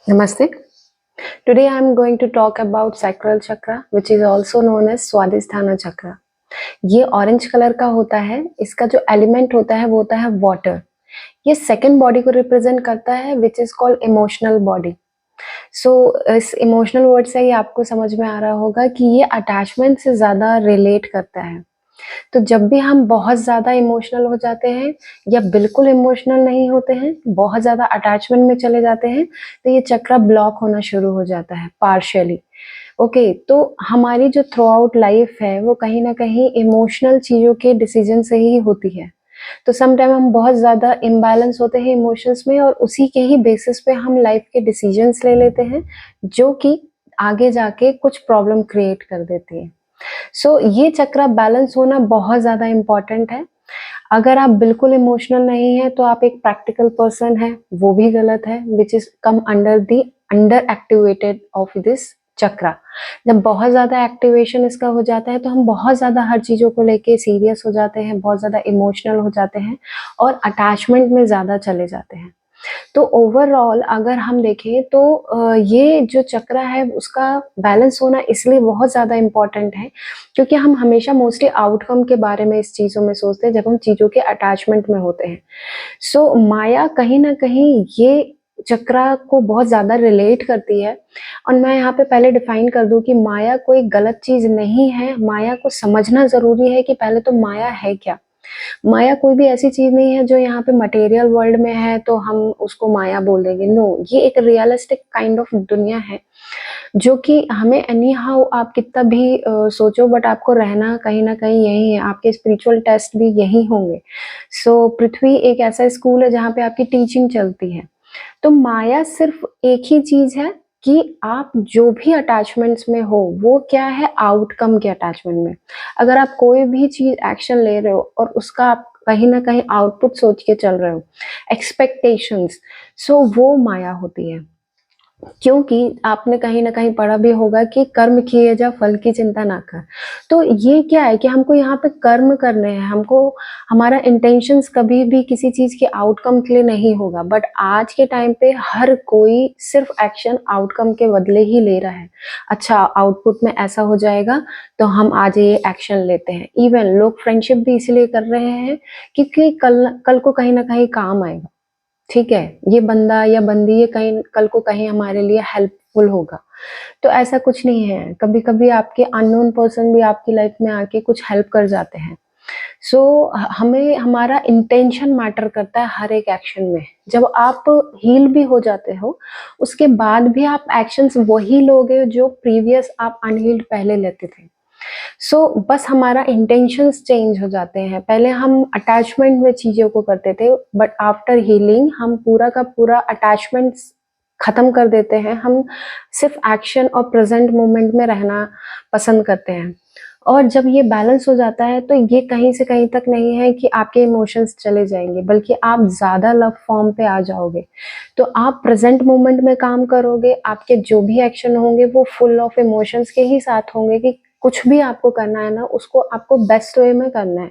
Namaste. Today I am going to talk about sacral chakra, which is also known as Swadhisthana चक्र। ये orange colour का होता है। इसका जो एलिमेंट होता है वो होता है वाटर। ये सेकंड बॉडी को रिप्रेजेंट करता है, which is called emotional body. So इस इमोशनल वर्ड से ही आपको समझ में आ रहा होगा कि ये अटैचमेंट से ज़्यादा रिलेट करता है। तो जब भी हम बहुत ज़्यादा इमोशनल हो जाते हैं या बिल्कुल इमोशनल नहीं होते हैं, बहुत ज़्यादा अटैचमेंट में चले जाते हैं, तो ये चक्र ब्लॉक होना शुरू हो जाता है पार्शियली। ओके, तो हमारी जो थ्रू आउट लाइफ है वो कहीं ना कहीं इमोशनल चीज़ों के डिसीजन से ही होती है। तो सम टाइम हम बहुत ज़्यादा इम्बैलेंस होते हैं इमोशंस में, और उसी के ही बेसिस पे हम लाइफ के डिसीजंस ले लेते हैं, जो कि आगे जाके कुछ प्रॉब्लम क्रिएट कर देती है। सो ये चक्र बैलेंस होना बहुत ज़्यादा इम्पॉर्टेंट है। अगर आप बिल्कुल इमोशनल नहीं है तो आप एक प्रैक्टिकल पर्सन है, वो भी गलत है, which is come under the under activated of this chakra. जब बहुत ज़्यादा एक्टिवेशन इसका हो जाता है तो हम बहुत ज़्यादा हर चीज़ों को लेके सीरियस हो जाते हैं, बहुत ज़्यादा इमोशनल हो जाते हैं और अटैचमेंट में ज़्यादा चले जाते हैं। तो ओवरऑल अगर हम देखें तो ये जो चक्र है उसका बैलेंस होना इसलिए बहुत ज़्यादा इम्पोर्टेंट है, क्योंकि हम हमेशा मोस्टली आउटकम के बारे में इस चीज़ों में सोचते हैं जब हम चीज़ों के अटैचमेंट में होते हैं। सो माया कहीं न कहीं ये चक्र को बहुत ज़्यादा रिलेट करती है। और मैं यहाँ पे पहले डिफाइन कर दूँ कि माया कोई गलत चीज़ नहीं है। माया को समझना ज़रूरी है कि पहले तो माया है क्या? माया कोई भी ऐसी चीज़ नहीं है जो यहाँ पे मटेरियल वर्ल्ड में है तो हम उसको माया बोल देंगे। नो, ये एक रियलिस्टिक काइंड ऑफ दुनिया है, जो कि हमें एनी हाउ आप कितना भी सोचो, बट आपको रहना कहीं न कहीं यही है, आपके स्पिरिचुअल टेस्ट भी यही होंगे। सो पृथ्वी एक ऐसा स्कूल है जहाँ पे आपकी टीचिंग चलती है। तो माया सिर्फ एक ही चीज़ है कि आप जो भी अटैचमेंट्स में हो, वो क्या है, आउटकम के अटैचमेंट में। अगर आप कोई भी चीज़ एक्शन ले रहे हो और उसका आप कहीं न कहीं आउटपुट सोच के चल रहे हो, एक्सपेक्टेशंस, सो वो माया होती है। क्योंकि आपने कहीं न कहीं पढ़ा भी होगा कि कर्म किए जा फल की चिंता ना कर। तो ये क्या है कि हमको यहाँ पे कर्म करने हैं, हमको हमारा इंटेंशंस कभी भी किसी चीज़ के आउटकम के लिए नहीं होगा। बट आज के टाइम पे हर कोई सिर्फ एक्शन आउटकम के बदले ही ले रहा है। अच्छा, आउटपुट में ऐसा हो जाएगा तो हम आज ये एक्शन लेते हैं। इवन लोग फ्रेंडशिप भी इसलिए कर रहे हैं क्योंकि कल कल को कहीं न कहीं काम आएगा। ठीक है, ये बंदा या बंदी ये कहीं कल को कहीं हमारे लिए हेल्पफुल होगा। तो ऐसा कुछ नहीं है, कभी-कभी आपके अननोन पर्सन भी आपकी लाइफ में आके कुछ हेल्प कर जाते हैं। सो हमें हमारा इंटेंशन मैटर करता है हर एक एक्शन में। जब आप हील भी हो जाते हो, उसके बाद भी आप एक्शंस वही लोगे जो प्रीवियस आप अनहील्ड पहले लेते थे। बस हमारा इंटेंशंस चेंज हो जाते हैं। पहले हम अटैचमेंट में चीज़ों को करते थे, बट आफ्टर हीलिंग हम पूरा का पूरा अटैचमेंट्स खत्म कर देते हैं। हम सिर्फ एक्शन और प्रेजेंट मोमेंट में रहना पसंद करते हैं। और जब ये बैलेंस हो जाता है तो ये कहीं से कहीं तक नहीं है कि आपके इमोशंस चले जाएंगे, बल्कि आप ज़्यादा लव फॉर्म पे आ जाओगे। तो आप प्रेजेंट मोमेंट में काम करोगे, आपके जो भी एक्शन होंगे वो फुल ऑफ इमोशंस के ही साथ होंगे कि कुछ भी आपको करना है ना, उसको आपको बेस्ट वे में करना है।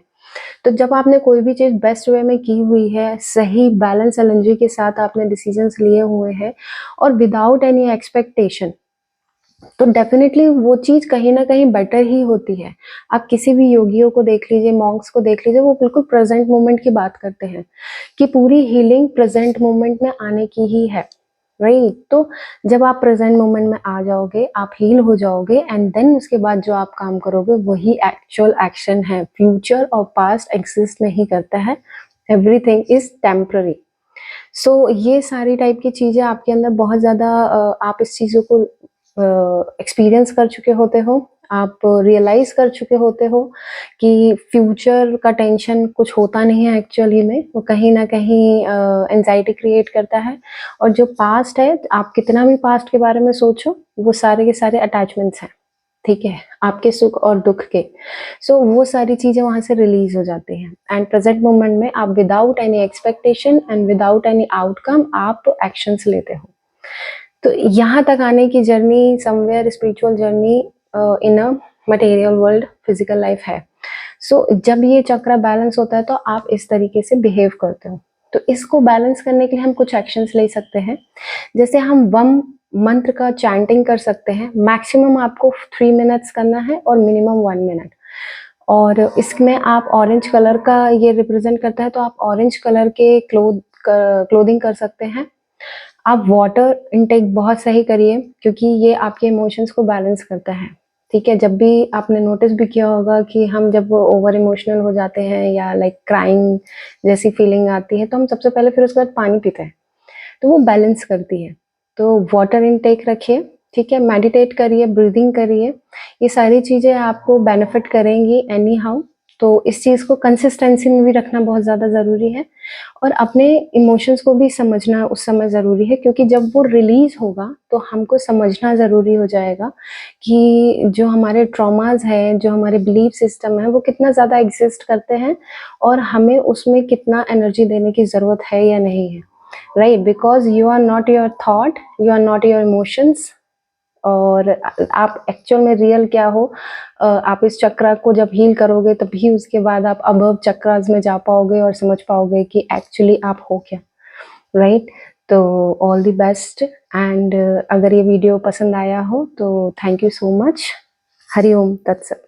तो जब आपने कोई भी चीज़ बेस्ट वे में की हुई है, सही बैलेंस एनर्जी के साथ आपने डिसीजंस लिए हुए हैं और विदाउट एनी एक्सपेक्टेशन, तो डेफिनेटली वो चीज़ कहीं न कहीं बेटर ही होती है। आप किसी भी योगियों को देख लीजिए, मॉन्क्स को देख लीजिए, वो बिल्कुल प्रेज़ेंट मोमेंट की बात करते हैं कि पूरी हीलिंग प्रेज़ेंट मोमेंट में आने की ही है, राइट? तो जब आप प्रेज़ेंट मोमेंट में आ जाओगे, आप हील हो जाओगे एंड देन उसके बाद जो आप काम करोगे वही एक्चुअल एक्शन है। फ्यूचर और पास्ट एक्सिस्ट नहीं करता है, एवरीथिंग इज़ टेम्पररी। ये सारी टाइप की चीज़ें आपके अंदर बहुत ज़्यादा आप इस चीज़ों को एक्सपीरियंस कर चुके होते हो, आप रियलाइज़ कर चुके होते हो कि फ्यूचर का टेंशन कुछ होता नहीं है एक्चुअली में, वो कहीं न कहीं एंग्ज़ायटी क्रिएट करता है। और जो पास्ट है, आप कितना भी पास्ट के बारे में सोचो, वो सारे के सारे अटैचमेंट्स हैं, ठीक है? आपके सुख और दुःख के। वो सारी चीज़ें वहाँ से रिलीज़ हो जाती हैं एंड प्रेज़ेंट मोमेंट में आप without any expectation and without any outcome आप एक्शंस लेते हो। तो यहाँ तक आने की journey somewhere spiritual journey in a material world physical life है। जब ये चक्र बैलेंस होता है तो आप इस तरीके से बिहेव करते हो। तो इसको बैलेंस करने के लिए हम कुछ एक्शंस ले सकते हैं। जैसे हम वम मंत्र का चैंटिंग कर सकते हैं। मैक्सिमम आपको 3 मिनट्स करना है और मिनिमम 1 मिनट। और इसमें आप ऑरेंज कलर का ये रिप्रेजेंट करता है, तो आप ऑरेंज कलर के क्लोथिंग कर सकते हैं। आप वाटर इनटेक बहुत सही करिए, क्योंकि ये आपके इमोशंस को बैलेंस करता है। ठीक है, जब भी आपने नोटिस भी किया होगा कि हम जब ओवर इमोशनल हो जाते हैं या लाइक क्राइंग जैसी फीलिंग आती है, तो हम सबसे पहले फिर उसके बाद पानी पीते हैं, तो वो बैलेंस करती है। तो वाटर इनटेक रखिए, ठीक है, मेडिटेट करिए, ब्रीदिंग करिए, ये सारी चीज़ें आपको बेनिफिट करेंगी एनी हाउ। तो इस चीज़ को कंसिस्टेंसी में भी रखना बहुत ज़्यादा ज़रूरी है, और अपने इमोशंस को भी समझना उस समय ज़रूरी है, क्योंकि जब वो रिलीज़ होगा तो हमको समझना ज़रूरी हो जाएगा कि जो हमारे ट्रॉमाज़ हैं, जो हमारे बिलीफ सिस्टम है, वो कितना ज़्यादा एग्ज़िस्ट करते हैं और हमें उसमें कितना एनर्जी देने की ज़रूरत है या नहीं है, right? Because you are not your thought, you are not your emotions, और आप एक्चुअल में रियल क्या हो, आप इस चक्रा को जब हील करोगे तभी उसके बाद आप अबव चक्रास में जा पाओगे और समझ पाओगे कि एक्चुअली आप हो क्या, राइट? तो ऑल द बेस्ट, एंड अगर ये वीडियो पसंद आया हो तो thank you so much. Hari ओम तत्सत।